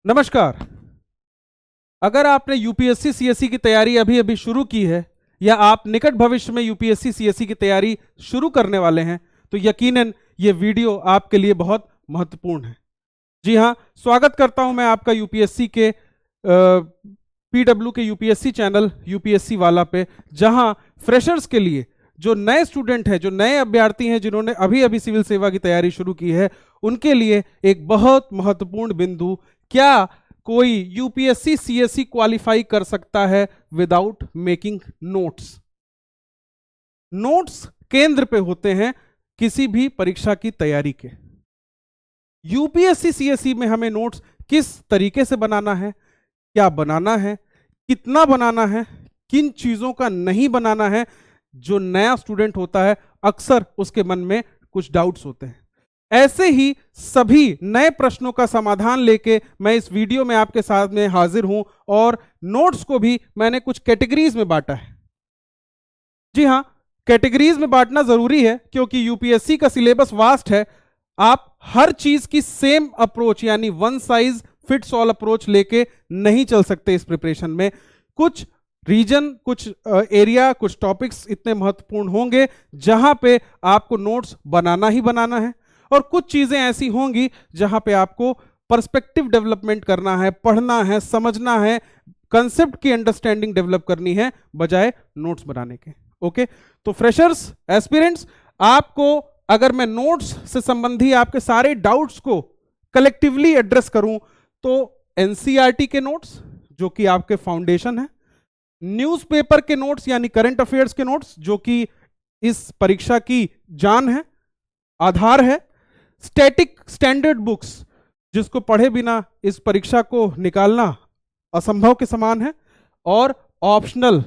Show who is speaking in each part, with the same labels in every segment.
Speaker 1: नमस्कार। अगर आपने यूपीएससी सीएससी की तैयारी अभी अभी शुरू की है या आप निकट भविष्य में यूपीएससी सीएससी की तैयारी शुरू करने वाले हैं तो यकीनन ये वीडियो आपके लिए बहुत महत्वपूर्ण है। जी हाँ, स्वागत करता हूं मैं आपका यूपीएससी के पीडब्ल्यू के यूपीएससी चैनल यूपीएससी वाला पे, जहां फ्रेशर्स के लिए, जो नए स्टूडेंट हैं, जो नए अभ्यर्थी हैं, जिन्होंने अभी अभी सिविल सेवा की तैयारी शुरू की है, उनके लिए एक बहुत महत्वपूर्ण बिंदु, क्या कोई यूपीएससी सीएससी क्वालिफाई कर सकता है विदाउट मेकिंग नोट्स। नोट्स केंद्र पे होते हैं किसी भी परीक्षा की तैयारी के। यूपीएससी सीएससी में हमें नोट्स किस तरीके से बनाना है, क्या बनाना है, कितना बनाना है, किन चीजों का नहीं बनाना है, जो नया स्टूडेंट होता है अक्सर उसके मन में कुछ डाउट्स होते हैं। ऐसे ही सभी नए प्रश्नों का समाधान लेके मैं इस वीडियो में आपके साथ में हाजिर हूं, और नोट्स को भी मैंने कुछ कैटेगरीज में बांटा है। जी हां, कैटेगरीज में बांटना जरूरी है क्योंकि यूपीएससी का सिलेबस वास्ट है। आप हर चीज की सेम अप्रोच यानी one size fits all approach लेके नहीं चल सकते इस प्रिपरेशन में। कुछ रीजन, कुछ एरिया, कुछ टॉपिक्स इतने महत्वपूर्ण होंगे जहां पे आपको नोट्स बनाना ही बनाना है, और कुछ चीजें ऐसी होंगी जहां पे आपको पर्सपेक्टिव डेवलपमेंट करना है, पढ़ना है, समझना है, कंसेप्ट की अंडरस्टैंडिंग डेवलप करनी है बजाय नोट्स बनाने के। ओके, तो फ्रेशर्स, एस्पिरेंट्स, आपको अगर मैं नोट्स से संबंधी आपके सारे डाउट्स को कलेक्टिवली एड्रेस करूं तो एनसीईआरटी के नोट्स, जो कि आपके फाउंडेशन है, न्यूज़पेपर के नोट्स यानी करंट अफेयर्स के नोट्स, जो कि इस परीक्षा की जान है, आधार है, स्टैटिक स्टैंडर्ड बुक्स, जिसको पढ़े बिना इस परीक्षा को निकालना असंभव के समान है, और ऑप्शनल,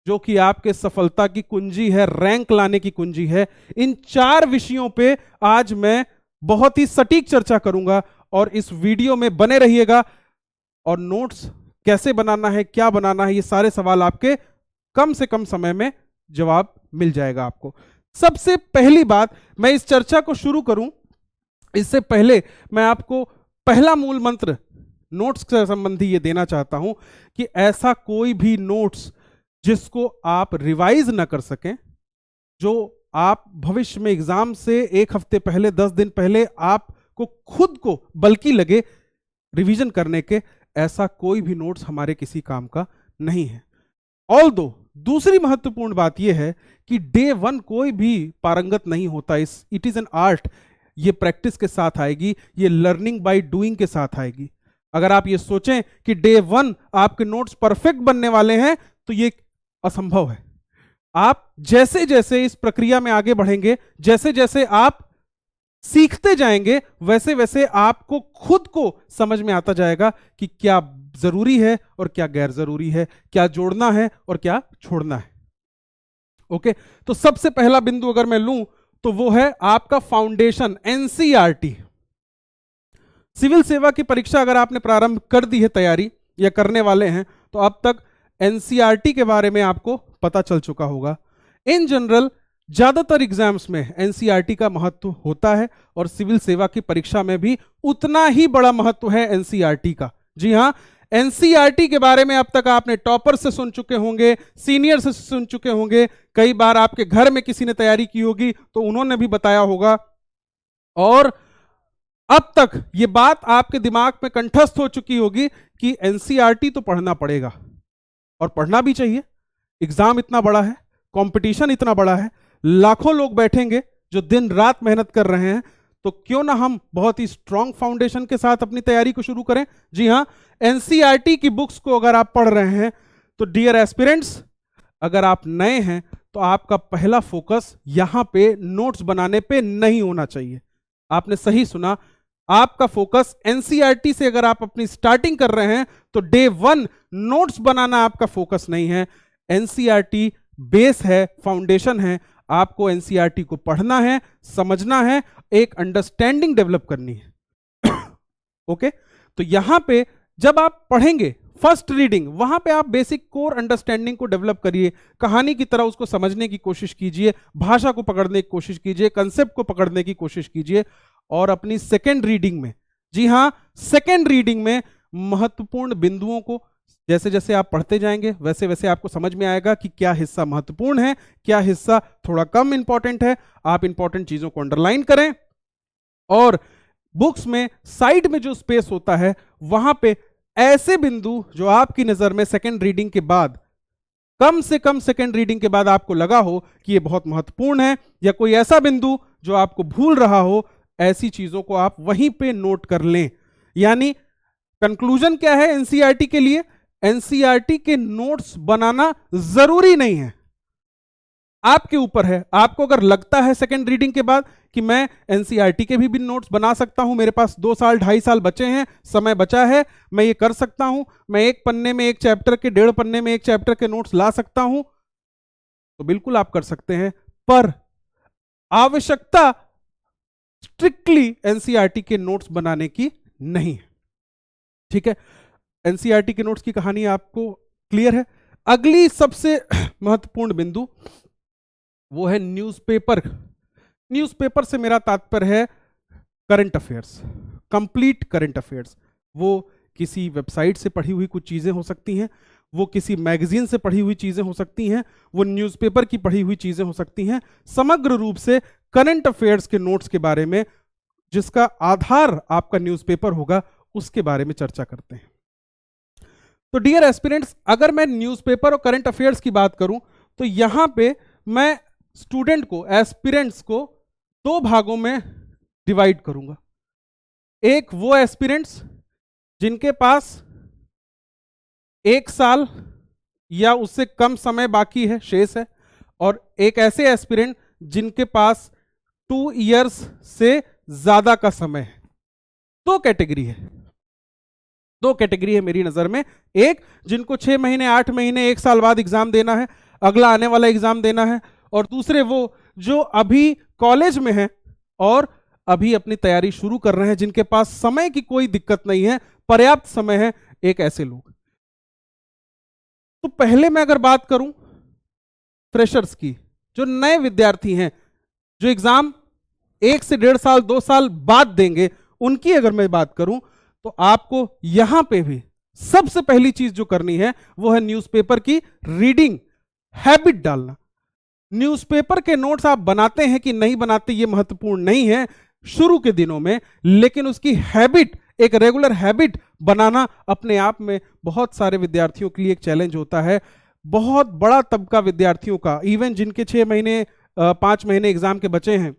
Speaker 1: जो कि आपके सफलता की कुंजी है, रैंक लाने की कुंजी है। इन चार विषयों पे आज मैं बहुत ही सटीक चर्चा करूंगा, और इस वीडियो में बने रहिएगा। और नोट्स कैसे बनाना है, क्या बनाना है, ये सारे सवाल आपके कम से कम समय में जवाब मिल जाएगा आपको। सबसे पहली बात, मैं इस चर्चा को शुरू करूं इससे पहले मैं आपको पहला मूल मंत्र नोट्स से संबंधी ये देना चाहता हूं कि ऐसा कोई भी नोट्स जिसको आप रिवाइज ना कर सकें, जो आप भविष्य में एग्जाम से एक हफ्ते पहले, 10 दिन पहले आपको खुद को बल्कि लगे रिवीजन करने के, ऐसा कोई भी नोट्स हमारे किसी काम का नहीं है। ऑल्दो दूसरी महत्वपूर्ण बात यह है कि डे वन कोई भी पारंगत नहीं होता। It is an art. ये प्रैक्टिस के साथ आएगी, ये लर्निंग बाय डूइंग के साथ आएगी। अगर आप ये सोचें कि डे वन आपके नोट्स परफेक्ट बनने वाले हैं तो ये असंभव है। आप जैसे जैसे इस प्रक्रिया में आगे बढ़ेंगे, जैसे जैसे आप सीखते जाएंगे, वैसे वैसे आपको खुद को समझ में आता जाएगा कि क्या जरूरी है और क्या गैर जरूरी है, क्या जोड़ना है और क्या छोड़ना है। ओके, तो सबसे पहला बिंदु अगर मैं लूं तो वो है आपका फाउंडेशन, एनसीईआरटी। सिविल सेवा की परीक्षा अगर आपने प्रारंभ कर दी है तैयारी या करने वाले हैं तो अब तक एनसीईआरटी के बारे में आपको पता चल चुका होगा। इन जनरल ज्यादातर एग्जाम्स में एनसीईआरटी का महत्व होता है, और सिविल सेवा की परीक्षा में भी उतना ही बड़ा महत्व है एनसीईआरटी का। जी हां, एनसीईआरटी के बारे में अब तक आपने टॉपर से सुन चुके होंगे, सीनियर से सुन चुके होंगे, कई बार आपके घर में किसी ने तैयारी की होगी तो उन्होंने भी बताया होगा, और अब तक ये बात आपके दिमाग में कंठस्थ हो चुकी होगी कि एनसीईआरटी तो पढ़ना पड़ेगा, और पढ़ना भी चाहिए। एग्जाम इतना बड़ा है, कंपटीशन इतना बड़ा है, लाखों लोग बैठेंगे जो दिन रात मेहनत कर रहे हैं, तो क्यों ना हम बहुत ही स्ट्रांग फाउंडेशन के साथ अपनी तैयारी को शुरू करें। जी हां, एनसीईआरटी की बुक्स को अगर आप पढ़ रहे हैं तो डियर एस्पिरेंट्स, अगर आप नए हैं तो आपका पहला फोकस यहां पे नोट्स बनाने पे नहीं होना चाहिए। आपने सही सुना, आपका फोकस एनसीईआरटी से अगर आप अपनी स्टार्टिंग कर रहे हैं तो डे वन नोट्स बनाना आपका फोकस नहीं है। एनसीईआरटी बेस है, फाउंडेशन है। आपको एनसीईआरटी को पढ़ना है, समझना है, एक अंडरस्टैंडिंग डेवलप करनी है। ओके, तो यहां पे जब आप पढ़ेंगे फर्स्ट रीडिंग, वहां पे आप बेसिक कोर अंडरस्टैंडिंग को डेवलप करिए, कहानी की तरह उसको समझने की कोशिश कीजिए, भाषा को पकड़ने की कोशिश कीजिए, कंसेप्ट को पकड़ने की कोशिश कीजिए, और अपनी सेकेंड रीडिंग में जी हां, सेकेंड रीडिंग में महत्वपूर्ण बिंदुओं को जैसे जैसे आप पढ़ते जाएंगे वैसे वैसे आपको समझ में आएगा कि क्या हिस्सा महत्वपूर्ण है, क्या हिस्सा थोड़ा कम इंपॉर्टेंट है। आप इंपॉर्टेंट चीजों को अंडरलाइन करें और बुक्स में साइड में जो स्पेस होता है वहां पे ऐसे बिंदु जो आपकी नजर में सेकेंड रीडिंग के बाद, कम से कम सेकेंड रीडिंग के बाद आपको लगा हो कि ये बहुत महत्वपूर्ण है, या कोई ऐसा बिंदु जो आपको भूल रहा हो, ऐसी चीजों को आप वहीं पे नोट कर लें। यानी कंक्लूजन क्या है एनसीईआरटी के लिए? एनसीईआरटी के नोट्स बनाना जरूरी नहीं है, आपके ऊपर है। आपको अगर लगता है सेकेंड रीडिंग के बाद कि मैं एनसीईआरटी के भी नोट्स बना सकता हूं, मेरे पास 2 साल 2.5 साल बचे हैं, समय बचा है, मैं ये कर सकता हूं, मैं एक पन्ने में एक चैप्टर के, 1.5 पन्ने में एक चैप्टर के नोट्स ला सकता हूं, तो बिल्कुल आप कर सकते हैं। पर आवश्यकता स्ट्रिक्टली एनसीईआरटी के नोट्स बनाने की नहीं है, ठीक है। एनसीईआरटी के नोट्स की कहानी आपको क्लियर है। अगली सबसे महत्वपूर्ण बिंदु वो है न्यूज़पेपर। न्यूज़पेपर से मेरा तात्पर्य है current affairs, complete current affairs. वो किसी वेबसाइट से पढ़ी हुई कुछ चीजें हो सकती हैं, वो किसी मैगजीन से पढ़ी हुई चीजें हो सकती हैं, वो न्यूज़पेपर की पढ़ी हुई चीजें हो सकती हैं। समग्र रूप से करंट अफेयर्स के नोट्स के बारे में, जिसका आधार आपका न्यूज़पेपर होगा, उसके बारे में चर्चा करते हैं। तो डियर एस्पिरेंट्स, अगर मैं न्यूज़पेपर और करंट अफेयर्स की बात करूं तो यहां पे मैं स्टूडेंट को, एस्पिरेंट्स को 2 भागों में डिवाइड करूंगा। एक वो एस्पिरेंट्स जिनके पास 1 साल या उससे कम समय बाकी है, शेष है, और एक ऐसे एस्पिरेंट जिनके पास 2 इयर्स से ज्यादा का समय है। 2 कैटेगरी है, 2 कैटेगरी है मेरी नजर में। एक जिनको 6 महीने, 8 महीने, 1 साल बाद एग्जाम देना है, अगला आने वाला एग्जाम देना है, और दूसरे वो जो अभी कॉलेज में हैं और अभी अपनी तैयारी शुरू कर रहे हैं, जिनके पास समय की कोई दिक्कत नहीं है, पर्याप्त समय है, एक ऐसे लोग। तो पहले मैं अगर बात करूं फ्रेशर्स की, जो नए विद्यार्थी हैं, जो एग्जाम 1 से 1.5 साल 2 साल बाद देंगे, उनकी अगर मैं बात करूं तो आपको यहां पे भी सबसे पहली चीज जो करनी है वो है न्यूज़पेपर की रीडिंग हैबिट डालना। न्यूज़पेपर के नोट्स आप बनाते हैं कि नहीं बनाते ये महत्वपूर्ण नहीं है शुरू के दिनों में, लेकिन उसकी हैबिट, एक रेगुलर हैबिट बनाना अपने आप में बहुत सारे विद्यार्थियों के लिए एक चैलेंज होता है। बहुत बड़ा तबका विद्यार्थियों का, इवन जिनके 6 महीने 5 महीने एग्जाम के बचे हैं,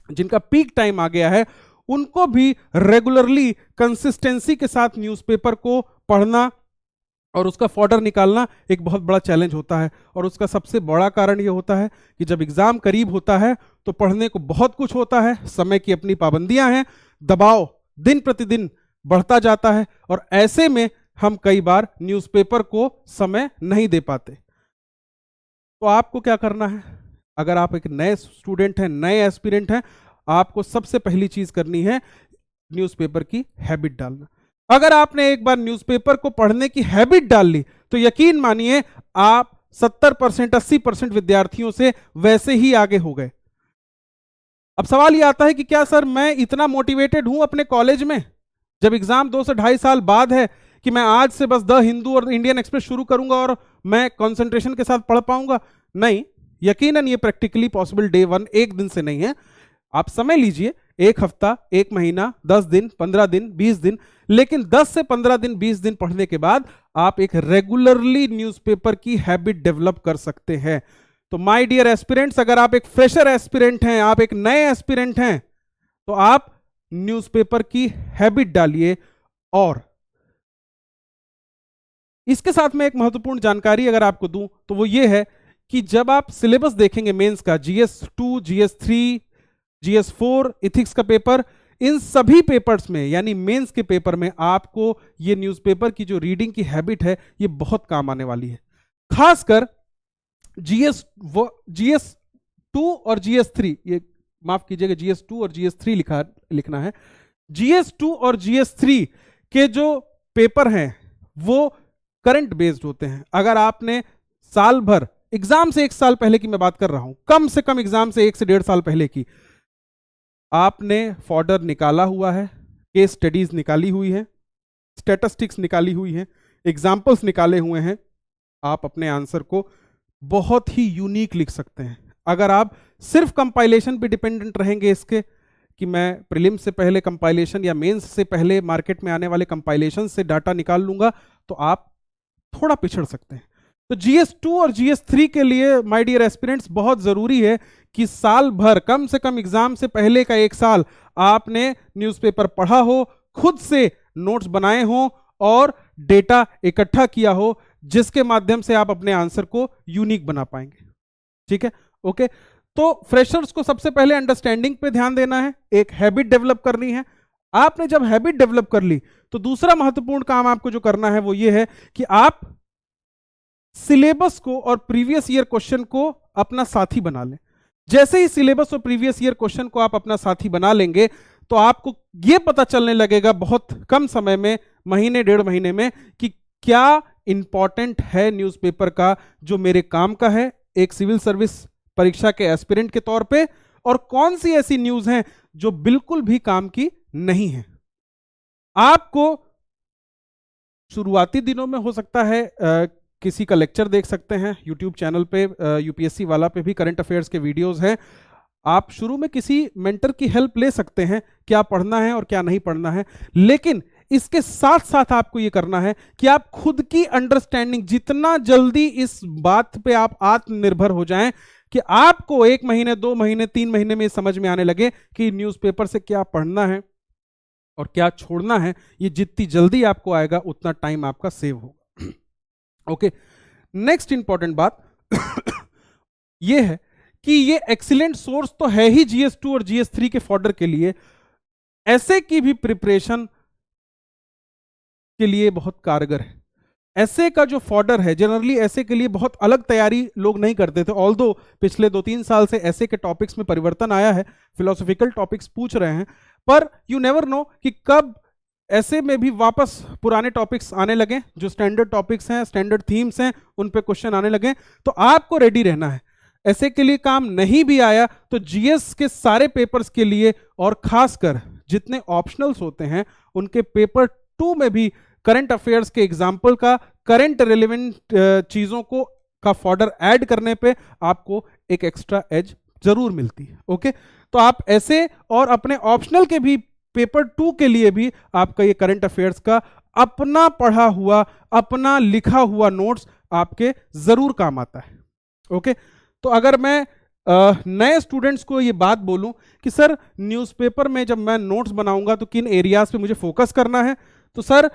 Speaker 1: जिनका पीक टाइम आ गया है, उनको भी रेगुलरली कंसिस्टेंसी के साथ न्यूज़पेपर को पढ़ना और उसका फॉर्डर निकालना एक बहुत बड़ा चैलेंज होता है। और उसका सबसे बड़ा कारण यह होता है कि जब एग्जाम करीब होता है तो पढ़ने को बहुत कुछ होता है, समय की अपनी पाबंदियां हैं, दबाव दिन प्रतिदिन बढ़ता जाता है, और ऐसे में हम कई बार न्यूज़पेपर को समय नहीं दे पाते। तो आपको क्या करना है? अगर आप एक नए स्टूडेंट हैं, नए एस्पिरेंट हैं, आपको सबसे पहली चीज करनी है न्यूज़पेपर की हैबिट डालना। अगर आपने एक बार न्यूज़पेपर को पढ़ने की हैबिट डाल ली तो यकीन मानिए आप 70% 80% विद्यार्थियों से वैसे ही आगे हो गए। अब सवाल ये आता है कि क्या सर मैं इतना मोटिवेटेड हूं अपने कॉलेज में, जब एग्जाम 2 से 2.5 साल बाद है, कि मैं आज से बस द हिंदू और इंडियन एक्सप्रेस शुरू करूंगा और मैं कंसंट्रेशन के साथ पढ़ पाऊंगा? नहीं, यकीनन ये प्रैक्टिकली पॉसिबल डे 1 एक दिन से नहीं है। आप समय लीजिए, 1 हफ्ता, 1 महीना, 10 दिन, 15 दिन, 20 दिन, लेकिन 10 से 15 दिन, 20 दिन पढ़ने के बाद आप एक रेगुलरली न्यूज़पेपर की हैबिट डेवलप कर सकते हैं। तो माय डियर एस्पिरेंट्स, अगर आप एक फ्रेशर एस्पिरेंट हैं, आप एक नए एस्पिरेंट हैं, तो आप न्यूज़पेपर की हैबिट डालिए। और इसके साथ में एक महत्वपूर्ण जानकारी अगर आपको दूं तो वो ये है कि जब आप सिलेबस देखेंगे मेंस का, GS2, GS3, GS4, इथिक्स का पेपर, इन सभी पेपर्स में यानी मेंस के पेपर में आपको ये न्यूज़पेपर की जो रीडिंग की हैबिट है ये बहुत काम आने वाली है। खासकर GS2 और GS3, ये माफ कीजिएगा GS2 और GS3 लिखना है। GS2 और GS3 के जो पेपर हैं वो करंट बेस्ड होते हैं। अगर आपने साल भर, एग्जाम से 1 साल पहले की मैं बात कर रहा हूं, कम से कम एग्जाम से 1 से 1.5 साल पहले की आपने फॉर्डर निकाला हुआ है, केस स्टडीज निकाली हुई है, स्टैटिस्टिक्स निकाली हुई है, एग्जाम्पल्स निकाले हुए हैं। आप अपने आंसर को बहुत ही यूनिक लिख सकते हैं। अगर आप सिर्फ कंपाइलेशन पे डिपेंडेंट रहेंगे इसके कि मैं प्रीलिम्स से पहले कंपाइलेशन या मेंस से पहले मार्केट में आने वाले कंपाइलेशन से डाटा निकाल लूंगा, तो आप थोड़ा पिछड़ सकते हैं। तो GS2 और GS3 के लिए माय डियर एस्पिरेंट्स बहुत जरूरी है कि साल भर, कम से कम एग्जाम से पहले का एक साल, आपने न्यूज़पेपर पढ़ा हो, खुद से नोट्स बनाए हो और डेटा इकट्ठा किया हो, जिसके माध्यम से आप अपने आंसर को यूनिक बना पाएंगे। ठीक है, ओके। तो फ्रेशर्स को सबसे पहले अंडरस्टैंडिंग पे ध्यान देना है, एक हैबिट डेवलप करनी है। आपने जब हैबिट डेवलप कर ली तो दूसरा महत्वपूर्ण काम आपको जो करना है वो ये है कि आप सिलेबस को और प्रीवियस ईयर क्वेश्चन को अपना साथी बना लें। जैसे ही सिलेबस और प्रीवियस ईयर क्वेश्चन को आप अपना साथी बना लेंगे तो आपको यह पता चलने लगेगा बहुत कम समय में, महीने डेढ़ महीने में, कि क्या इंपॉर्टेंट है न्यूज़पेपर का जो मेरे काम का है एक सिविल सर्विस परीक्षा के एस्पिरेंट के तौर पे, और कौन सी ऐसी न्यूज हैं जो बिल्कुल भी काम की नहीं है। आपको शुरुआती दिनों में हो सकता है किसी का लेक्चर देख सकते हैं यूट्यूब चैनल पे, यूपीएससी वाला पे भी करंट अफेयर्स के वीडियोस हैं। आप शुरू में किसी मेंटर की हेल्प ले सकते हैं क्या पढ़ना है और क्या नहीं पढ़ना है, लेकिन इसके साथ साथ आपको यह करना है कि आप खुद की अंडरस्टैंडिंग, जितना जल्दी इस बात पे आप आत्मनिर्भर हो जाएं कि आपको 1 महीने 2 महीने 3 महीने में समझ में आने लगे कि न्यूज़पेपर से क्या पढ़ना है और क्या छोड़ना है, ये जितनी जल्दी आपको आएगा उतना टाइम आपका सेव होगा। ओके, नेक्स्ट इंपॉर्टेंट बात ये है कि ये एक्सीलेंट सोर्स तो है ही GS2 और GS3 के फॉर्डर के लिए, ऐसे की भी प्रिपरेशन के लिए बहुत कारगर है। ऐसे का जो फॉर्डर है, जनरली ऐसे के लिए बहुत अलग तैयारी लोग नहीं करते थे, ऑल्दो पिछले 2-3 साल से ऐसे के टॉपिक्स में परिवर्तन आया है, फिलोसॉफिकल टॉपिक्स पूछ रहे हैं, पर यू नेवर नो कि कब ऐसे में भी वापस पुराने टॉपिक्स आने लगे, जो स्टैंडर्ड टॉपिक्स हैं, स्टैंडर्ड थीम्स हैं, उन पे क्वेश्चन आने लगे। तो आपको रेडी रहना है। ऐसे के लिए काम नहीं भी आया तो जीएस के सारे पेपर्स के लिए, और खासकर जितने ऑप्शनल्स होते हैं उनके पेपर 2 में भी करंट अफेयर्स के एग्जाम्पल का, करंट रिलेवेंट चीजों को का फॉर्डर ऐड करने पे आपको एक एक्स्ट्रा एज जरूर मिलती है। ओके, तो आप ऐसे और अपने ऑप्शनल के भी पेपर 2 के लिए भी आपका ये करंट अफेयर्स का अपना पढ़ा हुआ, अपना लिखा हुआ नोट्स आपके जरूर काम आता है। ओके, तो अगर मैं नए स्टूडेंट्स को ये बात बोलूं कि सर न्यूज़पेपर में जब मैं नोट्स बनाऊंगा तो किन एरियाज पे मुझे फोकस करना है, तो सर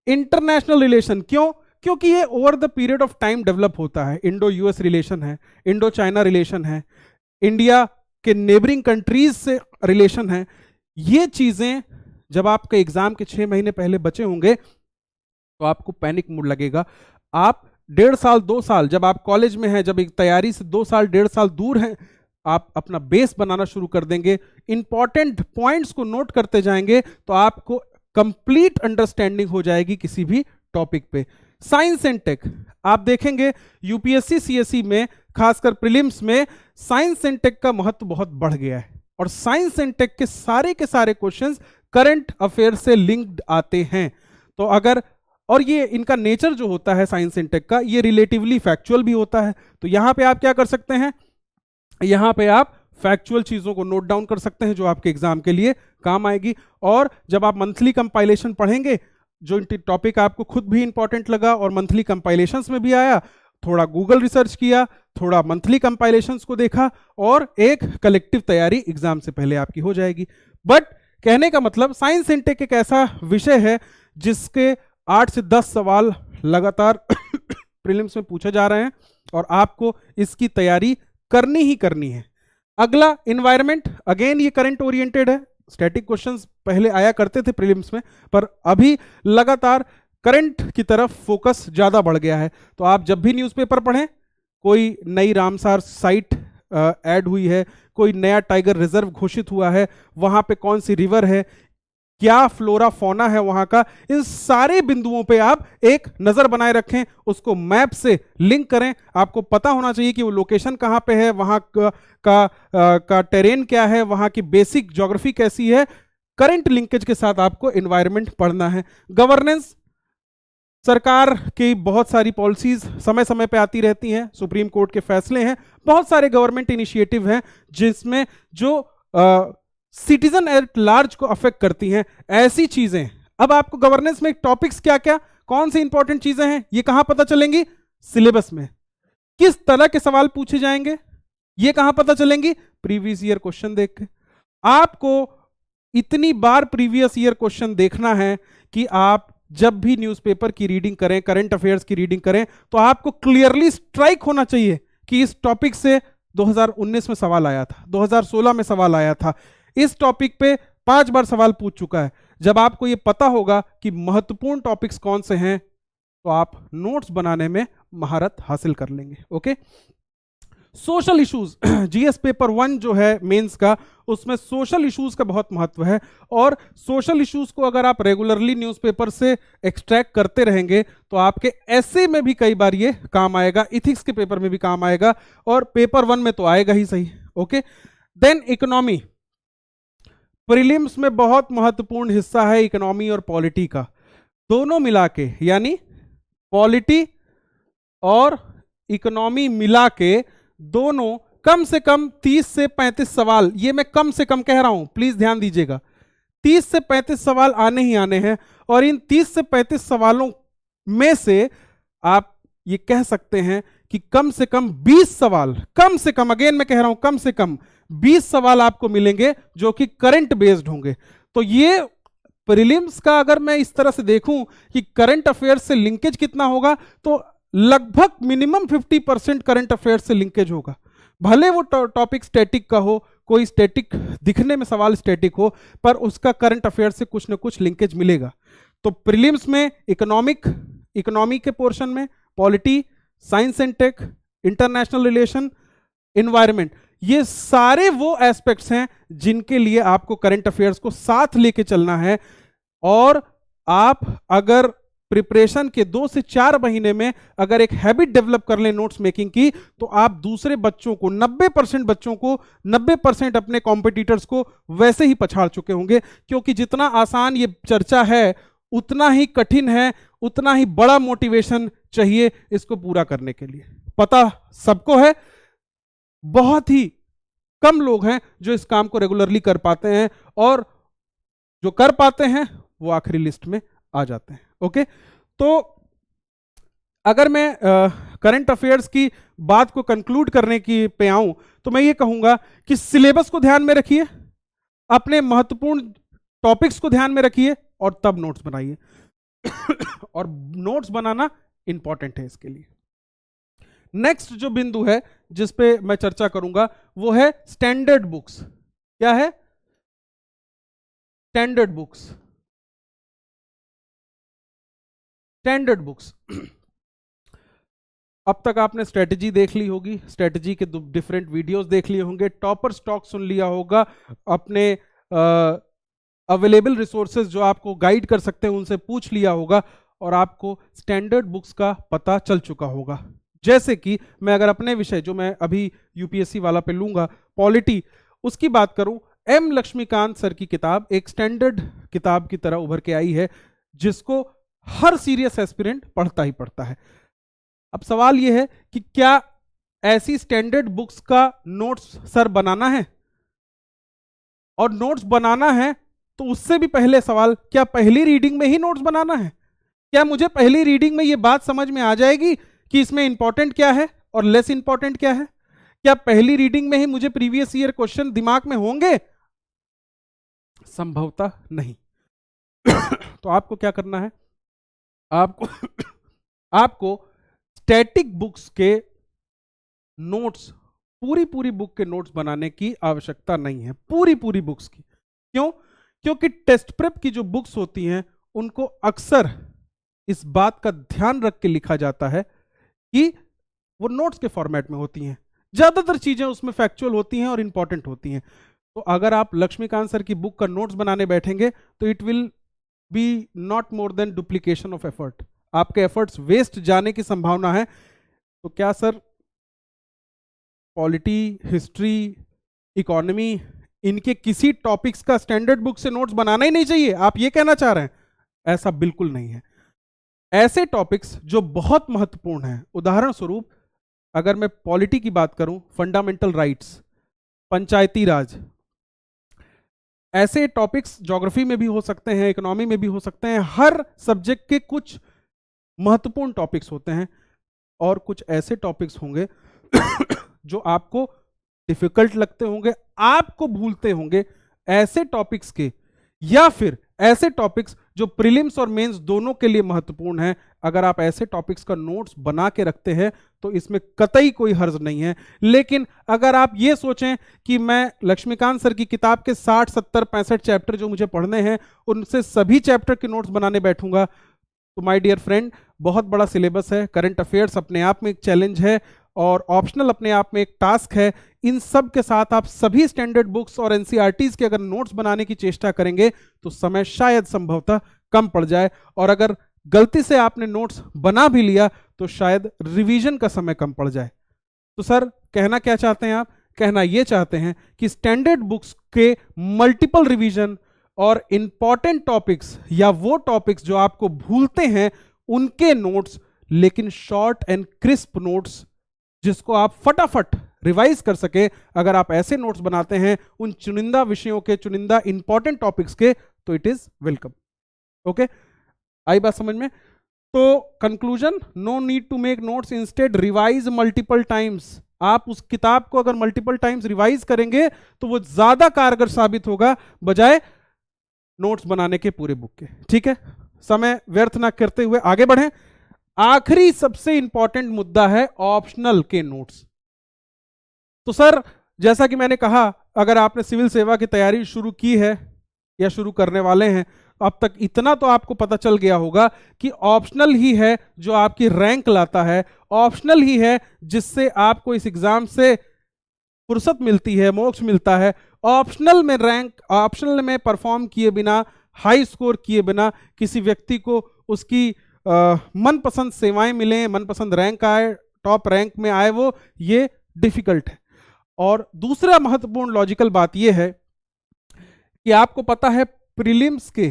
Speaker 1: इंटरनेशनल रिलेशन। क्यों? क्योंकि ये over the period of time develop होता है। इंडो यूएस रिलेशन है, इंडो चाइना रिलेशन है, इंडिया के नेबरिंग कंट्रीज से रिलेशन है। ये चीजें जब आपके एग्जाम के 6 महीने पहले बचे होंगे तो आपको पैनिक मूड लगेगा। आप 1.5 साल 2 साल जब आप कॉलेज में हैं, जब एक तैयारी से 2 साल 1.5 साल दूर हैं, आप अपना बेस बनाना शुरू कर देंगे, इंपॉर्टेंट पॉइंट्स को नोट करते जाएंगे, तो आपको कंप्लीट अंडरस्टैंडिंग हो जाएगी किसी भी टॉपिक पे। साइंस एंड टेक आप देखेंगे यूपीएससी सीएसई में, खासकर प्रीलिम्स में, साइंस एंड टेक का महत्व बहुत बढ़ गया है, और साइंस एंड टेक के सारे क्वेश्चंस करंट अफेयर से लिंक्ड आते हैं। तो अगर, और ये इनका नेचर जो होता है साइंस एंड टेक का, ये रिलेटिवली फैक्चुअल भी होता है। तो यहां पे आप क्या कर सकते हैं, यहां पे आप फैक्चुअल चीजों को नोट डाउन कर सकते हैं जो आपके एग्जाम के लिए काम आएगी। और जब आप मंथली कंपाइलेशन पढ़ेंगे, जो टॉपिक आपको खुद भी इंपॉर्टेंट लगा और मंथली कंपाइलेशंस में भी आया, थोड़ा गूगल रिसर्च किया, थोड़ा मंथली कंपाइलेशंस को देखा, और एक कलेक्टिव तैयारी एग्जाम से पहले आपकी हो जाएगी। बट कहने का मतलब साइंस एंड टेक एक ऐसा विषय है जिसके 8 से 10 सवाल लगातार प्रीलिम्स में पूछे जा रहे हैं, और आपको इसकी तैयारी करनी ही करनी है। अगला एनवायरनमेंट, अगेन ये करंट ओरिएंटेड है। स्टैटिक क्वेश्चंस पहले आया करते थे प्रीलिम्स में, पर अभी लगातार करंट की तरफ फोकस ज्यादा बढ़ गया है। तो आप जब भी न्यूज़पेपर पढ़ें, कोई नई रामसार साइट ऐड हुई है, कोई नया टाइगर रिजर्व घोषित हुआ है, वहां पे कौन सी रिवर है, क्या फ्लोरा फोना है वहां का, इन सारे बिंदुओं पे आप एक नजर बनाए रखें, उसको मैप से लिंक करें। आपको पता होना चाहिए कि वो लोकेशन कहां पे है, वहां का टेरेन क्या है, वहां की बेसिक ज्योग्राफी कैसी है, करंट लिंकेज के साथ आपको एनवायरनमेंट पढ़ना है। गवर्नेंस, सरकार की बहुत सारी पॉलिसीज समय समय पे आती रहती हैं, सुप्रीम कोर्ट के फैसले हैं, बहुत सारे गवर्नमेंट इनिशिएटिव हैं जिसमें जो सिटीजन एट लार्ज को अफेक्ट करती हैं, ऐसी चीजें। अब आपको गवर्नेंस में टॉपिक्स क्या क्या, कौन सी इंपॉर्टेंट चीजें हैं, ये कहां पता चलेंगी? सिलेबस में। किस तरह के सवाल पूछे जाएंगे, ये कहां पता चलेंगी? प्रीवियस ईयर क्वेश्चन देख के। आपको इतनी बार प्रीवियस ईयर क्वेश्चन देखना है कि आप जब भी न्यूज़पेपर की रीडिंग करें, करंट अफेयर्स की रीडिंग करें, तो आपको क्लियरली स्ट्राइक होना चाहिए कि इस टॉपिक से 2019 में सवाल आया था, 2016 में सवाल आया था, इस टॉपिक पे 5 बार सवाल पूछ चुका है। जब आपको ये पता होगा कि महत्वपूर्ण टॉपिक्स कौन से हैं, तो आप नोट्स बनाने में महारत हासिल कर लेंगे। Okay, social issues, GS paper 1 जो है मेंस का, उसमें सोशल इश्यूज का बहुत महत्व है। और सोशल इश्यूज को अगर आप रेगुलरली न्यूज़पेपर से एक्सट्रैक्ट करते रहेंगे तो आपके ऐसे में भी कई बार ये काम आएगा, इथिक्स के पेपर में भी काम आएगा, और पेपर 1 में तो आएगा ही सही। ओके, देन इकोनॉमी, प्रीलिम्स में बहुत महत्वपूर्ण हिस्सा है इकोनॉमी और पॉलिटी का, दोनों मिला के, यानी पॉलिटी और इकोनॉमी मिला के दोनों कम से कम 30 से 35 सवाल, ये मैं कम से कम कह रहा हूं, प्लीज ध्यान दीजिएगा, 30 से 35 सवाल आने ही आने हैं। और इन 30 से 35 सवालों में से आप ये कह सकते हैं कि कम से कम 20 सवाल, कम से कम, अगेन मैं कह रहा हूं कम से कम 20 सवाल आपको मिलेंगे जो कि करंट बेस्ड होंगे। तो ये प्रीलिम्स का अगर मैं इस तरह से देखूं कि करंट अफेयर्स से लिंकेज कितना होगा, तो लगभग मिनिमम 50% करंट अफेयर्स से लिंकेज होगा। भले वो टॉपिक स्टैटिक का हो, कोई स्टैटिक दिखने में सवाल स्टैटिक हो, पर उसका करंट अफेयर्स से कुछ ना कुछ लिंकेज मिलेगा। तो प्रीलिम्स में इकोनॉमी के पोर्शन में polity, science and tech, international relation, environment, ये सारे वो एस्पेक्ट्स हैं जिनके लिए आपको करंट अफेयर्स को साथ लेके चलना है। और आप अगर प्रिपरेशन के 2 से 4 महीने में अगर एक हैबिट डेवलप कर लें नोट्स मेकिंग की, तो आप दूसरे बच्चों को, 90% बच्चों को, 90% अपने कॉम्पिटिटर्स को वैसे ही पछाड़ चुके होंगे। क्योंकि जितना आसान ये चर्चा है उतना ही कठिन है, उतना ही बड़ा मोटिवेशन चाहिए इसको पूरा करने के लिए। पता सबको है, बहुत ही कम लोग हैं जो इस काम को रेगुलरली कर पाते हैं, और जो कर पाते हैं वो आखिरी लिस्ट में आ जाते हैं। ओके, तो अगर मैं करंट अफेयर्स की बात को कंक्लूड करने की पे आऊं, तो मैं ये कहूंगा कि सिलेबस को ध्यान में रखिए, अपने महत्वपूर्ण टॉपिक्स को ध्यान में रखिए, और तब नोट्स बनाइए। और नोट्स बनाना इंपॉर्टेंट है इसके लिए। नेक्स्ट जो बिंदु है जिस पे मैं चर्चा करूंगा वो है स्टैंडर्ड बुक्स। क्या है? Standard books. स्टैंडर्ड बुक्स, अब तक आपने स्ट्रेटजी देख ली होगी, स्ट्रेटजी के डिफरेंट वीडियोस देख लिए होंगे, टॉपर स्टॉक सुन लिया होगा, अपने अवेलेबल रिसोर्सेज जो आपको गाइड कर सकते हैं उनसे पूछ लिया होगा, और आपको स्टैंडर्ड बुक्स का पता चल चुका होगा। जैसे कि मैं अगर अपने विषय जो मैं अभी यूपीएससी वाला पे लूंगा, पॉलिटी, उसकी बात करूं, एम लक्ष्मीकांत सर की किताब एक स्टैंडर्ड किताब की तरह उभर के आई है, जिसको हर सीरियस एस्पिरेंट पढ़ता ही पढ़ता है। अब सवाल यह है कि क्या ऐसी स्टैंडर्ड बुक्स का नोट्स सर बनाना है? और नोट्स बनाना है तो उससे भी पहले सवाल, क्या पहली रीडिंग में ही नोट्स बनाना है? क्या मुझे पहली रीडिंग में यह बात समझ में आ जाएगी कि इसमें इंपॉर्टेंट क्या है और लेस इंपॉर्टेंट क्या है? क्या पहली रीडिंग में ही मुझे प्रीवियस ईयर क्वेश्चन दिमाग में होंगे? संभवतः नहीं। तो आपको क्या करना है? आपको स्टैटिक बुक्स के नोट्स, पूरी बुक के नोट्स बनाने की आवश्यकता नहीं है, पूरी बुक्स की। क्यों? क्योंकि टेस्ट प्रेप की जो बुक्स होती हैं उनको अक्सर इस बात का ध्यान रख के लिखा जाता है कि वो नोट्स के फॉर्मेट में होती हैं, ज्यादातर चीजें उसमें फैक्चुअल होती हैं और इंपॉर्टेंट होती हैं। तो अगर आप लक्ष्मीकांत सर की बुक का नोट्स बनाने बैठेंगे तो it will be not more than duplication of effort, आपके एफर्ट्स वेस्ट जाने की संभावना है। तो क्या सर पॉलिटी, हिस्ट्री, इकोनॉमी इनके किसी टॉपिक्स का स्टैंडर्ड बुक से नोट्स बनाना ही नहीं चाहिए, आप ये कहना चाह रहे हैं? ऐसा बिल्कुल नहीं है। ऐसे टॉपिक्स जो बहुत महत्वपूर्ण हैं, उदाहरण स्वरूप अगर मैं पॉलिटी की बात करूं, फंडामेंटल राइट्स, पंचायती राज, ऐसे टॉपिक्स ज्योग्राफी में भी हो सकते हैं, इकोनॉमी में भी हो सकते हैं। हर सब्जेक्ट के कुछ महत्वपूर्ण टॉपिक्स होते हैं और कुछ ऐसे टॉपिक्स होंगे जो आपको डिफिकल्ट लगते होंगे, आपको भूलते होंगे। ऐसे टॉपिक्स के, या फिर ऐसे टॉपिक्स जो प्रीलिम्स और मेंस दोनों के लिए महत्वपूर्ण हैं, अगर आप ऐसे टॉपिक्स का नोट्स बना के रखते हैं तो इसमें कतई कोई हर्ज नहीं है। लेकिन अगर आप ये सोचें कि मैं लक्ष्मीकांत सर की किताब के 60, 70, 65 चैप्टर जो मुझे पढ़ने हैं उनसे सभी चैप्टर के नोट्स बनाने बैठूंगा, तो माय डियर फ्रेंड, बहुत बड़ा सिलेबस है, करंट अफेयर्स अपने आप में एक चैलेंज है और ऑप्शनल अपने आप में एक टास्क है। इन सब के साथ आप सभी स्टैंडर्ड बुक्स और एनसीईआरटीज के अगर नोट्स बनाने की चेष्टा करेंगे तो समय शायद संभवतः कम पड़ जाए, और अगर गलती से आपने नोट्स बना भी लिया तो शायद रिवीजन का समय कम पड़ जाए। तो सर कहना क्या चाहते हैं आप? कहना ये चाहते हैं कि स्टैंडर्ड बुक्स के मल्टीपल रिवीजन और इंपॉर्टेंट टॉपिक्स या वो टॉपिक्स जो आपको भूलते हैं उनके नोट्स, लेकिन शॉर्ट एंड क्रिस्प नोट्स जिसको आप फटाफट रिवाइज कर सके, अगर आप ऐसे नोट्स बनाते हैं उन चुनिंदा विषयों के, चुनिंदा इंपॉर्टेंट टॉपिक्स के, तो इट इज वेलकम। ओके, आई बात समझ में? तो conclusion, no need to make notes, instead revise multiple times. आप उस किताब को अगर मल्टीपल टाइम्स रिवाइज करेंगे तो वो ज्यादा कारगर साबित होगा बजाय नोट्स बनाने के पूरे बुक के। ठीक है, समय व्यर्थ ना करते हुए आगे बढ़ें। आखिरी सबसे इंपॉर्टेंट मुद्दा है ऑप्शनल के नोट्स। तो सर जैसा कि मैंने कहा, अगर आपने सिविल सेवा की तैयारी शुरू की है या शुरू करने वाले हैं, अब तक इतना तो आपको पता चल गया होगा कि ऑप्शनल ही है जो आपकी रैंक लाता है, ऑप्शनल ही है जिससे आपको इस एग्जाम से फुर्सत मिलती है, मोक्ष मिलता है। ऑप्शनल में रैंक, ऑप्शनल में परफॉर्म किए बिना, हाई स्कोर किए बिना किसी व्यक्ति को उसकी मनपसंद सेवाएं मिलें, मनपसंद रैंक आए, टॉप रैंक में आए, वो ये डिफिकल्ट है। और दूसरा महत्वपूर्ण लॉजिकल बात यह है कि आपको पता है प्रीलिम्स के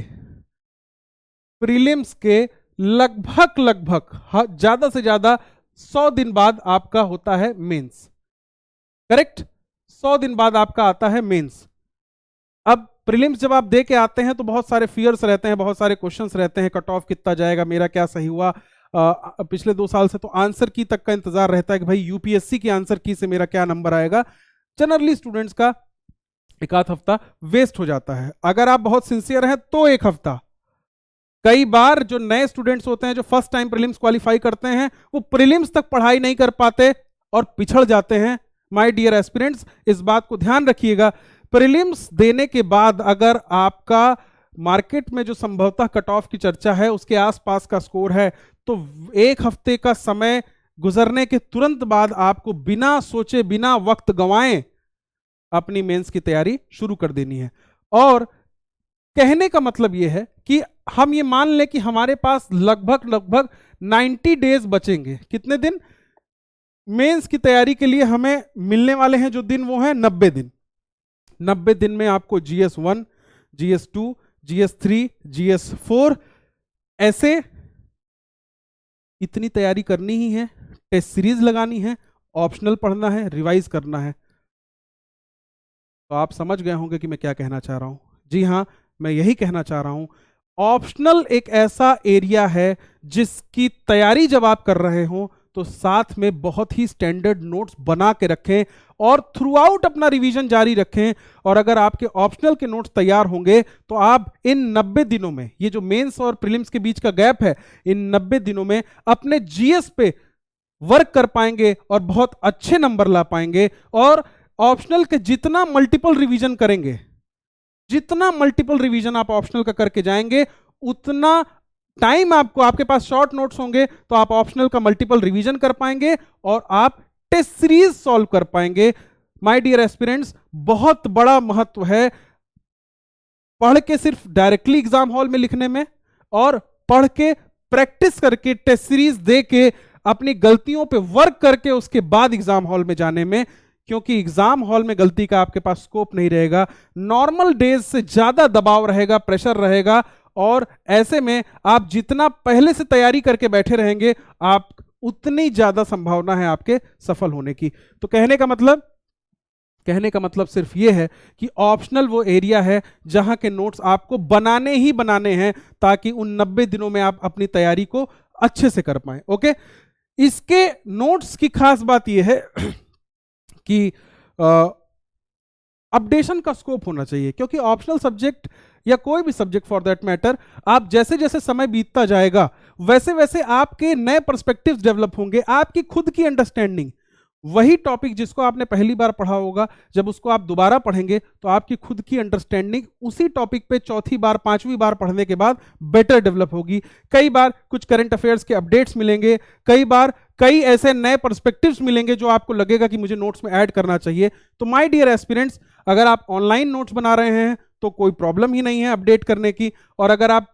Speaker 1: लगभग ज्यादा से ज्यादा 100 दिन बाद आपका होता है मेंस। करेक्ट, 100 दिन बाद आपका आता है मेंस। अब प्रीलिम्स जब आप दे के आते हैं तो बहुत सारे फियर्स रहते हैं, बहुत सारे क्वेश्चंस रहते हैं, कट ऑफ कितना जाएगा, मेरा क्या सही हुआ। पिछले 2 साल से तो आंसर की तक का इंतजार रहता है कि भाई यूपीएससी की आंसर की से मेरा क्या नंबर आएगा। जनरली स्टूडेंट्स का एक आध हफ्ता वेस्ट हो जाता है, अगर आप बहुत सिंसियर हैं तो 1 हफ्ता। कई बार जो नए स्टूडेंट्स होते हैं जो फर्स्ट टाइम प्रीलिम्स क्वालिफाई करते हैं, वो प्रीलिम्स तक पढ़ाई नहीं कर पाते और पिछड़ जाते हैं। माय डियर एस्पिरेंट्स, इस बात को ध्यान रखिएगा, प्रीलिम्स देने के बाद अगर आपका मार्केट में जो संभवतः कट ऑफ की चर्चा है उसके आसपास का स्कोर है, तो 1 हफ्ते का समय गुजरने के तुरंत बाद आपको बिना सोचे, बिना वक्त गंवाए अपनी मेंस की तैयारी शुरू कर देनी है। और कहने का मतलब यह है कि हम ये मान लें कि हमारे पास लगभग 90 डेज बचेंगे। कितने दिन? मेंस की तैयारी के लिए हमें मिलने वाले हैं जो दिन, वो हैं 90 दिन। 90 दिन में आपको GS1, GS2, GS3, GS4 ऐसे इतनी तैयारी करनी ही है, टेस्ट सीरीज लगानी है, ऑप्शनल पढ़ना है, रिवाइज करना है। तो आप समझ गए होंगे कि मैं क्या कहना चाह रहा हूं। जी हां, मैं यही कहना चाह रहा हूं, ऑप्शनल एक ऐसा एरिया है जिसकी तैयारी जब आप कर रहे हो तो साथ में बहुत ही स्टैंडर्ड नोट्स बना के रखें और थ्रू आउट अपना रिवीजन जारी रखें। और अगर आपके ऑप्शनल के नोट्स तैयार होंगे तो आप इन 90 दिनों में, ये जो मेंस और प्रीलिम्स के बीच का गैप है, इन 90 दिनों में अपने जीएस पे वर्क कर पाएंगे और बहुत अच्छे नंबर ला पाएंगे। और ऑप्शनल के जितना मल्टीपल रिवीजन करेंगे, जितना मल्टीपल रिवीजन आप ऑप्शनल का करके जाएंगे, उतना टाइम आपको, आपके पास शॉर्ट नोट्स होंगे तो आप ऑप्शनल का मल्टीपल रिवीजन कर पाएंगे और आप टेस्ट सीरीज सॉल्व कर पाएंगे। माय डियर एस्पिरेंट्स, बहुत बड़ा महत्व है पढ़ के सिर्फ डायरेक्टली एग्जाम हॉल में लिखने में, और पढ़ के प्रैक्टिस करके टेस्ट सीरीज दे के अपनी गलतियों पे वर्क करके उसके बाद एग्जाम हॉल में जाने में। क्योंकि एग्जाम हॉल में गलती का आपके पास स्कोप नहीं रहेगा, नॉर्मल डेज से ज्यादा दबाव रहेगा, प्रेशर रहेगा, और ऐसे में आप जितना पहले से तैयारी करके बैठे रहेंगे आप उतनी ज्यादा संभावना है आपके सफल होने की। तो कहने का मतलब सिर्फ ये है कि ऑप्शनल वो एरिया है जहां के नोट्स आपको बनाने ही बनाने हैं ताकि उन 90 दिनों में आप अपनी तैयारी को अच्छे से कर पाएं। ओके, इसके नोट्स की खास बात यह है कि अपडेशन का स्कोप होना चाहिए, क्योंकि ऑप्शनल सब्जेक्ट या कोई भी सब्जेक्ट फॉर दैट मैटर, आप जैसे जैसे समय बीतता जाएगा वैसे वैसे आपके नए पर्सपेक्टिव्स डेवलप होंगे, आपकी खुद की अंडरस्टैंडिंग, वही टॉपिक जिसको आपने पहली बार पढ़ा होगा जब उसको आप दोबारा पढ़ेंगे तो आपकी खुद की अंडरस्टैंडिंग उसी टॉपिक पे चौथी बार पांचवी बार पढ़ने के बाद बेटर डेवलप होगी। कई बार कुछ करंट अफेयर्स के अपडेट्स मिलेंगे, कई बार कई ऐसे नए पर्सपेक्टिव्स मिलेंगे जो आपको लगेगा कि मुझे नोट्स में ऐड करना चाहिए। तो माय डियर एस्पिरेंट्स, अगर आप ऑनलाइन नोट्स बना रहे हैं तो कोई प्रॉब्लम ही नहीं है अपडेट करने की, और अगर आप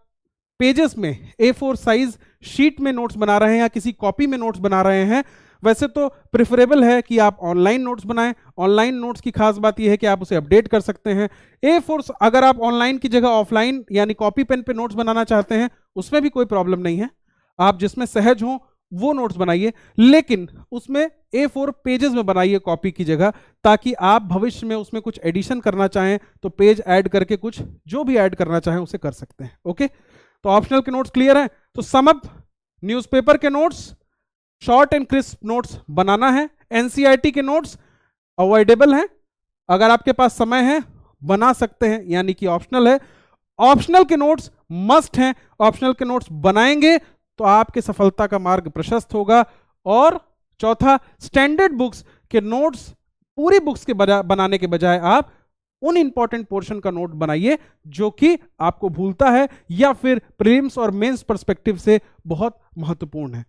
Speaker 1: पेजेस में A4 साइज शीट में नोट्स बना रहे हैं या किसी कॉपी में नोट्स बना रहे हैं, वैसे तो प्रेफरेबल है कि आप ऑनलाइन नोट्स बनाएं। ऑनलाइन नोट्स की खास बात यह है कि आप उसे अपडेट कर सकते हैं। A4 अगर आप ऑनलाइन की जगह ऑफलाइन यानी कॉपी पेन पे नोट्स बनाना चाहते हैं उसमें भी कोई प्रॉब्लम नहीं है, आप जिसमें सहज हो वो नोट्स बनाइए, लेकिन उसमें A4 पेजेस में बनाइए कॉपी की जगह, ताकि आप भविष्य में उसमें कुछ एडिशन करना चाहें तो पेज ऐड करके कुछ जो भी ऐड करना चाहें उसे कर सकते हैं। ओके, तो ऑप्शनल के नोट्स क्लियर हैं। तो सम अप, न्यूज़पेपर के notes short and crisp notes बनाना है, एनसीईआरटी के नोट्स अवॉइडेबल हैं, अगर आपके पास समय है बना सकते हैं यानी कि ऑप्शनल है। ऑप्शनल के नोट्स मस्ट हैं, ऑप्शनल के नोट्स बनाएंगे तो आपके सफलता का मार्ग प्रशस्त होगा। और चौथा, स्टैंडर्ड बुक्स के नोट्स पूरी बुक्स के बनाने के बजाय आप उन इंपॉर्टेंट पोर्शन का नोट बनाइए जो कि आपको भूलता है या फिर प्रीलिम्स और मेंस पर्सपेक्टिव से बहुत महत्वपूर्ण है।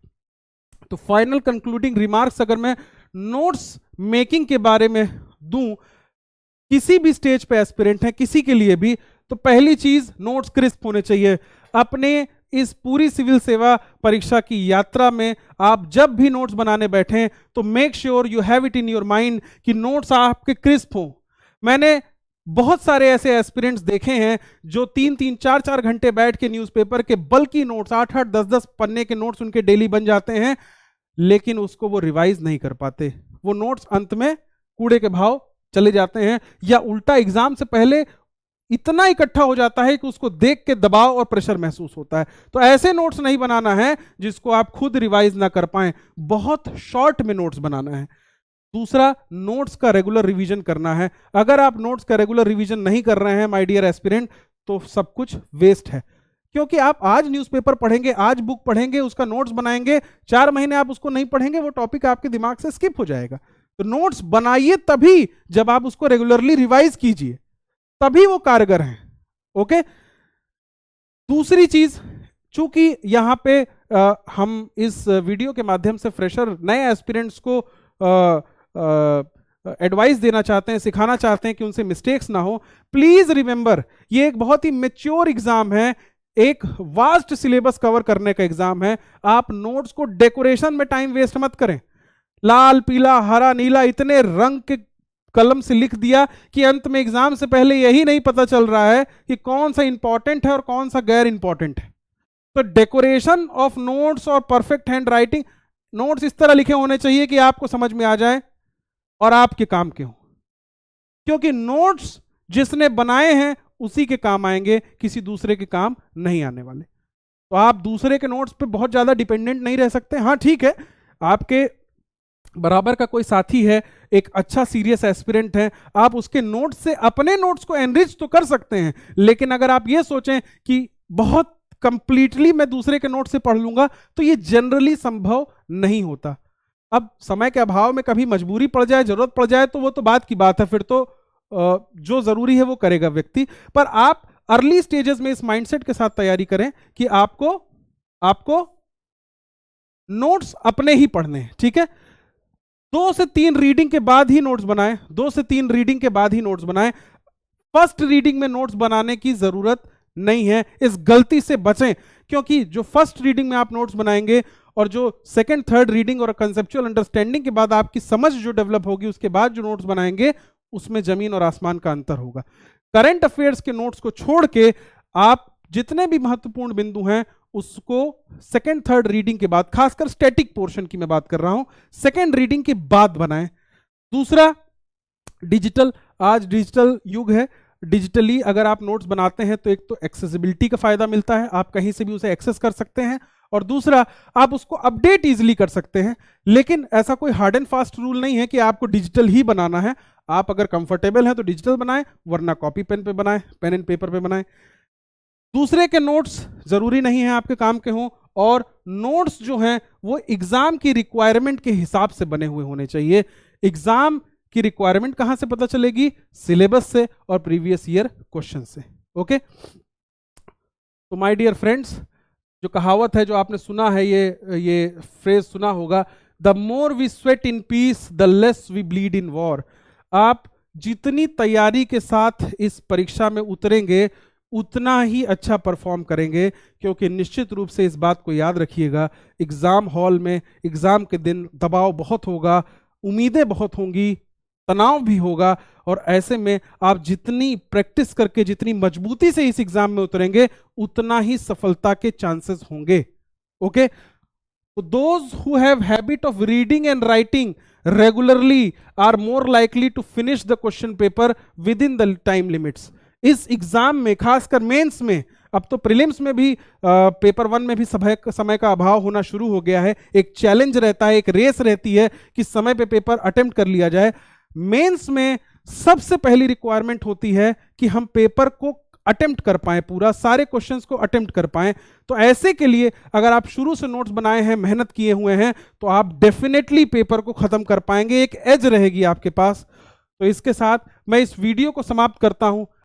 Speaker 1: तो फाइनल कंक्लूडिंग रिमार्क्स अगर मैं नोट्स मेकिंग के बारे में दूं, किसी भी स्टेज पे एस्पिरेंट है किसी के लिए भी, तो पहली चीज नोट्स क्रिस्प होने चाहिए। अपने इस पूरी सिविल सेवा परीक्षा की यात्रा में आप जब भी नोट्स बनाने बैठें तो make sure you have it in your mind कि नोट्स आपके क्रिस्प हों। मैंने बहुत सारे ऐसे एस्पिरेंट्स देखे हैं जो 3-3, 4-4 घंटे बैठ के न्यूज़पेपर के बल्कि नोट्स 8-8, 10-10 पन्ने के नोट्स उनके डेली बन जाते हैं, लेकिन उसको वो रिवाइज नहीं कर पाते। वो नोट्स अंत में कूड़े के भाव चले जाते हैं, या उल्टा एग्जाम से पहले इतना इकट्ठा हो जाता है कि उसको देख के दबाव और प्रेशर महसूस होता है। तो ऐसे नोट्स नहीं बनाना है जिसको आप खुद रिवाइज ना कर पाएं, बहुत शॉर्ट में नोट्स बनाना है। दूसरा, नोट्स का रेगुलर रिवीजन करना है। अगर आप नोट्स का रेगुलर रिवीजन नहीं कर रहे हैं माय डियर एस्पिरेंट, तो सब कुछ वेस्ट है, क्योंकि आप आज न्यूज़पेपर पढ़ेंगे, आज बुक पढ़ेंगे, उसका नोट्स बनाएंगे, 4 महीने आप उसको नहीं पढ़ेंगे, वो टॉपिक आपके दिमाग से स्किप हो जाएगा। तो नोट्स बनाइए तभी जब आप उसको रेगुलरली रिवाइज कीजिए, तभी वो कारगर हैं। ओके, दूसरी चीज, चूंकि यहां पे हम इस वीडियो के माध्यम से फ्रेशर नए एस्पिरेंट्स को एडवाइस देना चाहते हैं, सिखाना चाहते हैं कि उनसे मिस्टेक्स ना हो। प्लीज रिमेंबर, ये एक बहुत ही मैच्योर एग्जाम है, एक वास्ट सिलेबस कवर करने का एग्जाम है। आप नोट्स को डेकोरेशन में टाइम वेस्ट मत करें। लाल, पीला, हरा, नीला इतने रंग के कलम से लिख दिया कि अंत में एग्जाम से पहले यही नहीं पता चल रहा है कि कौन सा इंपॉर्टेंट है और कौन सा गैर इंपॉर्टेंट है। तो डेकोरेशन ऑफ नोट्स और परफेक्ट हैंड राइटिंग, नोट्स इस तरह लिखे होने चाहिए कि आपको समझ में आ जाए और आपके काम के हो, क्योंकि नोट्स जिसने बनाए हैं उसी के काम आएंगे, किसी दूसरे के काम नहीं आने वाले। तो आप दूसरे के नोट्स पे बहुत ज्यादा डिपेंडेंट नहीं रह सकते। हाँ ठीक है, आपके बराबर का कोई साथी है, एक अच्छा सीरियस एस्पिरेंट है, आप उसके नोट्स से अपने नोट्स को एनरिच तो कर सकते हैं, लेकिन अगर आप ये सोचें कि बहुत कंप्लीटली मैं दूसरे के नोट से पढ़ लूंगा तो ये जनरली संभव नहीं होता। अब समय के अभाव में कभी मजबूरी पड़ जाए, जरूरत पड़ जाए तो वो तो बात की बात है, फिर तो जो जरूरी है वो करेगा व्यक्ति। पर आप अर्ली स्टेजेस में इस माइंडसेट के साथ तैयारी करें कि आपको नोट्स अपने ही पढ़ने हैं। ठीक है, 2 से 3 रीडिंग के बाद ही नोट्स बनाएं, 2 से 3 रीडिंग के बाद ही नोट्स बनाएं। फर्स्ट रीडिंग में नोट्स बनाने की जरूरत नहीं है, इस गलती से बचें, क्योंकि जो फर्स्ट रीडिंग में आप नोट्स बनाएंगे और जो सेकंड थर्ड रीडिंग और कंसेप्चुअल अंडरस्टैंडिंग के बाद आपकी समझ जो डेवलप होगी, उसके बाद जो नोट्स बनाएंगे उसमें जमीन और आसमान का अंतर होगा। करंट अफेयर्स के नोट्स को छोड़ के आप जितने भी महत्वपूर्ण बिंदु हैं उसको सेकंड थर्ड रीडिंग के बाद, खासकर स्टैटिक पोर्शन की मैं बात कर रहा हूं, सेकंड रीडिंग के बाद बनाएं। दूसरा, डिजिटल, आज डिजिटल युग है, डिजिटली अगर आप नोट्स बनाते हैं तो एक तो एक्सेसिबिलिटी का फायदा मिलता है, आप कहीं से भी उसे एक्सेस कर सकते हैं, और दूसरा आप उसको अपडेट इजीली कर सकते हैं। लेकिन ऐसा कोई हार्ड एंड फास्ट रूल नहीं है कि आपको डिजिटल ही बनाना है। आप अगर कंफर्टेबल हैं तो डिजिटल बनाएं, वरना कॉपी पेन पे बनाएं, पेन एंड पेपर पे बनाएं। दूसरे के नोट्स जरूरी नहीं है आपके काम के हों, और नोट्स जो हैं वो एग्जाम की रिक्वायरमेंट के हिसाब से बने हुए होने चाहिए। एग्जाम की रिक्वायरमेंट कहां से पता चलेगी? सिलेबस से और प्रीवियस ईयर क्वेश्चन से। ओके, तो माय डियर फ्रेंड्स, जो कहावत है, जो आपने सुना है, ये फ्रेज सुना होगा, the more we sweat in peace the less we bleed in war. आप जितनी तैयारी के साथ इस परीक्षा में उतरेंगे उतना ही अच्छा परफॉर्म करेंगे, क्योंकि निश्चित रूप से इस बात को याद रखिएगा, एग्जाम हॉल में एग्जाम के दिन दबाव बहुत होगा, उम्मीदें बहुत होंगी, तनाव भी होगा, और ऐसे में आप जितनी प्रैक्टिस करके, जितनी मजबूती से इस एग्जाम में उतरेंगे उतना ही सफलता के चांसेस होंगे। ओके, तो those who have habit of reading and writing regularly are more likely to finish the question paper within the time limits. इस एग्जाम में, खासकर मेंस में, अब तो प्रीलिम्स में भी पेपर 1 में भी समय का अभाव होना शुरू हो गया है, एक चैलेंज रहता है, एक रेस रहती है कि समय पे पेपर अटेम्प्ट कर लिया जाए। मेंस में सबसे पहली रिक्वायरमेंट होती है कि हम पेपर को अटेम्प्ट कर पाएं, पूरा सारे क्वेश्चंस को अटेम्प्ट कर पाएं। तो ऐसे के लिए अगर आप शुरू से नोट्स बनाए हैं, मेहनत किए हुए हैं, तो आप डेफिनेटली पेपर को खत्म कर पाएंगे, एक एज रहेगी आपके पास। तो इसके साथ मैं इस वीडियो को समाप्त करता हूं।